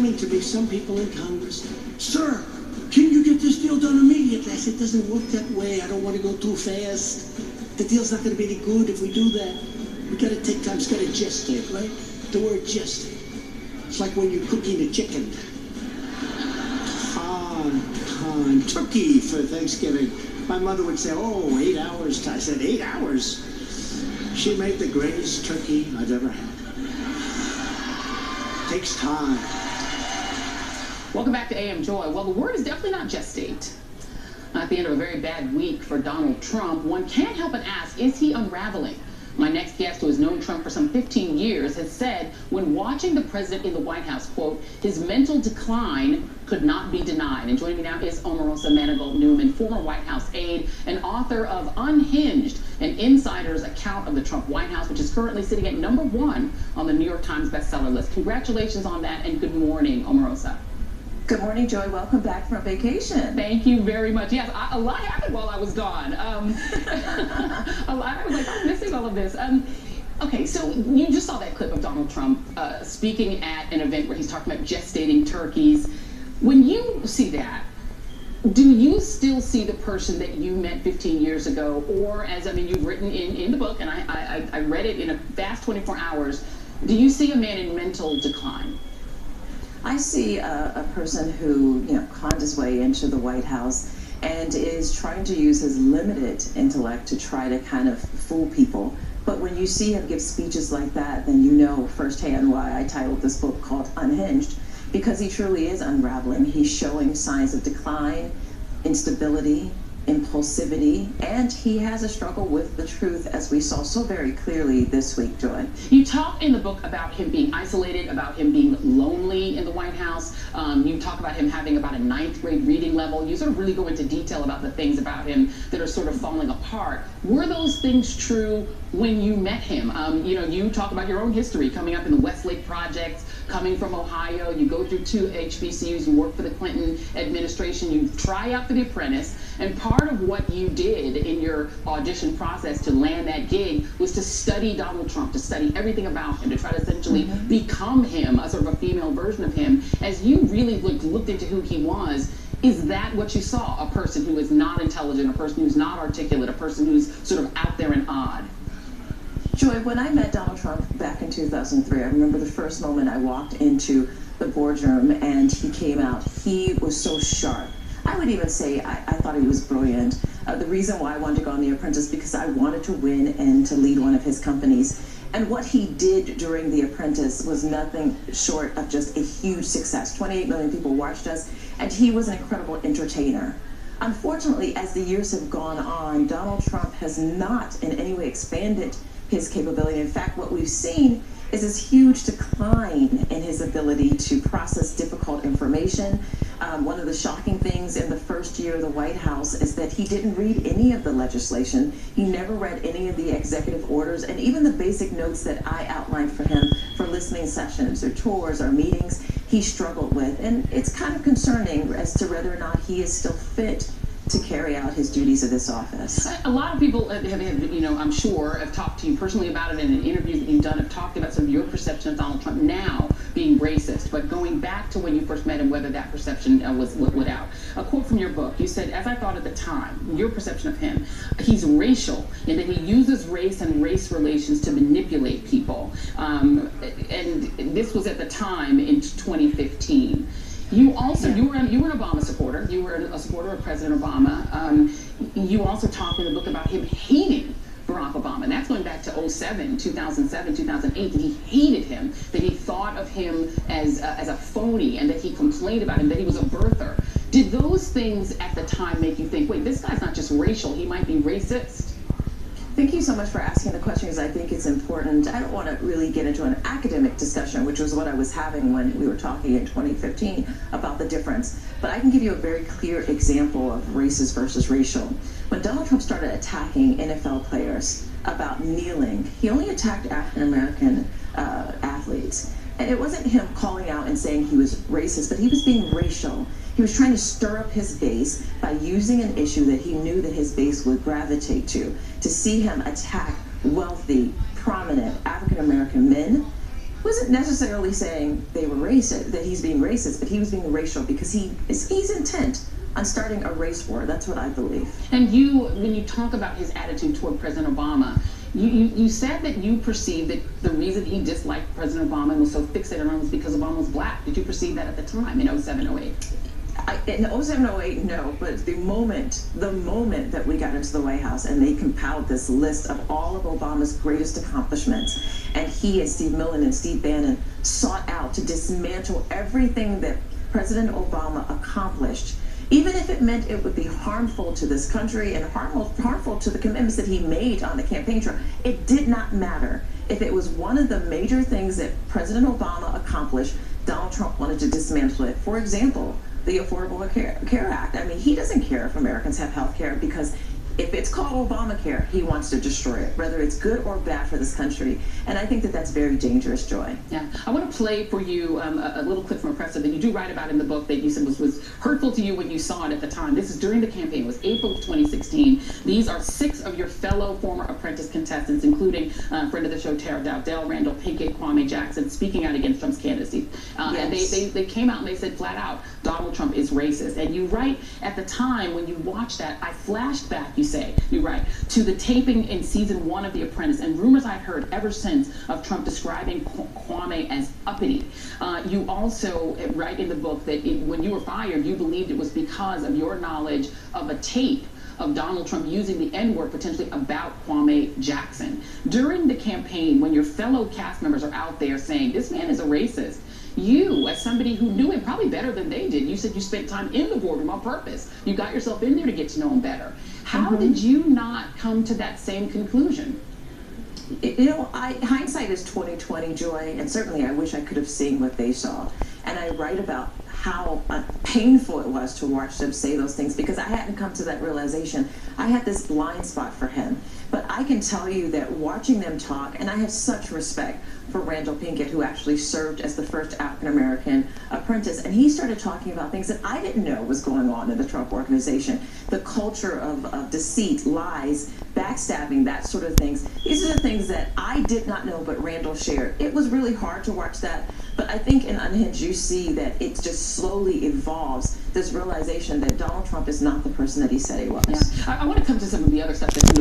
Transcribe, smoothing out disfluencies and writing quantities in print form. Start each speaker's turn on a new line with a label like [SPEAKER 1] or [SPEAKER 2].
[SPEAKER 1] explaining to me some people in Congress, sir, can you get this deal done immediately? I said, it doesn't work that way. I don't want to go too fast. The deal's not going to be any good if we do that. We got to take time. It's got to gestate, right? The word gestate. It's like when you're cooking a chicken. Time. Turkey for Thanksgiving. My mother would say, oh, 8 hours. I said, 8 hours? She made the greatest turkey I've ever had. Takes time.
[SPEAKER 2] Welcome back to AM Joy. Well, the word is definitely not gestate. At the end of a very bad week for Donald Trump, one can't help but ask, is he unraveling? My next guest, who has known Trump for some 15 years, has said when watching the president in the White House, quote, his mental decline could not be denied. And joining me now is Omarosa Newman, former White House aide and author of Unhinged, an insider's account of the Trump White House, which is currently sitting at #1 on the New York Times bestseller list. Congratulations on that, and good morning, Omarosa.
[SPEAKER 3] Good morning, Joy. Welcome back from vacation.
[SPEAKER 2] Thank you very much. Yes, a lot happened while I was gone. I was like, I'm missing all of this. Okay, so you just saw that clip of Donald Trump speaking at an event where he's talking about gestating turkeys. When you see that, do you still see the person that you met 15 years ago? Or, as you've written in the book, and I read it in a fast 24 hours, do you see a man in mental decline?
[SPEAKER 3] I see a person who, conned his way into the White House and is trying to use his limited intellect to try to kind of fool people. But when you see him give speeches like that, then you know firsthand why I titled this book called Unhinged, because he truly is unraveling. He's showing signs of decline, instability, impulsivity, and he has a struggle with the truth, as we saw so very clearly this week, Joy.
[SPEAKER 2] You talk in the book about him being isolated, about him being lonely in the White House. You talk about him having about a 9th grade reading level. You sort of really go into detail about the things about him that are sort of falling apart. Were those things true when you met him? You talk about your own history, coming up in the Westlake Projects, coming from Ohio. You go through 2 HBCUs, you work for the Clinton administration, you try out for The Apprentice, and part of what you did in your audition process to land that gig was to study Donald Trump, to study everything about him, to try to essentially become him, a sort of a female version of him. As you really looked into who he was, is that what you saw? A person who is not intelligent, a person who's not articulate, a person who's sort of out there and odd?
[SPEAKER 3] Joy, when I met Donald Trump back in 2003, I remember the first moment I walked into the boardroom and he came out. He was so sharp. I would even say I thought he was brilliant. The reason why I wanted to go on The Apprentice because I wanted to win and to lead one of his companies. And what he did during The Apprentice was nothing short of just a huge success. 28 million people watched us, and he was an incredible entertainer. Unfortunately, as the years have gone on, Donald Trump has not in any way expanded his capability. In fact, what we've seen is this huge decline in his ability to process difficult information. One of the shocking things in the first year of the White House is that he didn't read any of the legislation. He never read any of the executive orders, and even the basic notes that I outlined for him for listening sessions or tours or meetings, he struggled with. And it's kind of concerning as to whether or not he is still fit to carry out his duties of this office.
[SPEAKER 2] A lot of people have I'm sure, have talked to you personally about it, and in interviews that you've done have talked about some of your perception of Donald Trump now being racist. But going back to when you first met him, whether that perception was out. A quote from your book, you said, as I thought at the time, your perception of him, he's racial in that he uses race and race relations to manipulate people. And this was at the time in 2015. You also, you were an Obama supporter. You were a supporter of President Obama. You also talked in the book about him hating Barack Obama. And that's going back to 2007, 2008, that he hated him, that he thought of him as a phony, and that he complained about him, that he was a birther. Did those things at the time make you think, wait, this guy's not just racial, he might be racist?
[SPEAKER 3] Thank you so much for asking the question, because I think it's important. I don't want to really get into an academic discussion, which was what I was having when we were talking in 2015 about the difference. But I can give you a very clear example of racist versus racial. When Donald Trump started attacking NFL players about kneeling, he only attacked African-American athletes. And it wasn't him calling out and saying he was racist, but he was being racial. He was trying to stir up his base by using an issue that he knew that his base would gravitate to see him attack wealthy, prominent African-American men wasn't necessarily saying they were racist, that he's being racist, but he was being racial because he's intent on starting a race war. That's what I believe.
[SPEAKER 2] And when you talk about his attitude toward President Obama, you said that you perceived that the reason he disliked President Obama and was so fixated on him was because Obama was black. Did you perceive that at the time in 07, 08?
[SPEAKER 3] In 07, 08, no, but the moment that we got into the White House and they compiled this list of all of Obama's greatest accomplishments, and he and Steve Millen and Steve Bannon sought out to dismantle everything that President Obama accomplished, even if it meant it would be harmful to this country and harmful to the commitments that he made on the campaign trail, it did not matter. If it was one of the major things that President Obama accomplished, Donald Trump wanted to dismantle it. For example, the Affordable Care Act. I mean, he doesn't care if Americans have health care, because if it's called Obamacare, he wants to destroy it, whether it's good or bad for this country. And I think that that's very dangerous, Joy.
[SPEAKER 2] Yeah. I want to play for you a little clip from a presser that you do write about in the book that you said was hurtful to you when you saw it at the time. This is during the campaign. It was April of 2016. These are 6 of your fellow former Apprentice contestants, including friend of the show, Tara Dowdell, Randall Pinkett, Kwame Jackson, speaking out against Trump's candidacy.
[SPEAKER 3] Yes.
[SPEAKER 2] And they came out and they said flat out, Donald Trump is racist. And you write, at the time when you watched that, I flashed back, you write, to the taping in season 1 of The Apprentice and rumors I've heard ever since of Trump describing Kwame as uppity. You also write in the book that when you were fired, you believed it was because of your knowledge of a tape of Donald Trump using the N-word potentially about Kwame Jackson. During the campaign, when your fellow cast members are out there saying, this man is a racist, you, as somebody who knew him probably better than they did, you said you spent time in the boardroom on purpose. You got yourself in there to get to know him better. How did you not come to that same conclusion?
[SPEAKER 3] You know, hindsight is 20/20, Joy, and certainly I wish I could have seen what they saw. And I write about how painful it was to watch them say those things, because I hadn't come to that realization. I had this blind spot for him. But I can tell you that watching them talk, and I have such respect for Randall Pinkett, who actually served as the first African-American apprentice, and he started talking about things that I didn't know was going on in the Trump organization. The culture of deceit, lies, backstabbing, that sort of things. These are the things that I did not know, but Randall shared. It was really hard to watch that, but I think in Unhinged you see that it just slowly evolves, this realization that Donald Trump is not the person that he said he was.
[SPEAKER 2] Yeah. I want to come to some of the other stuff that's in the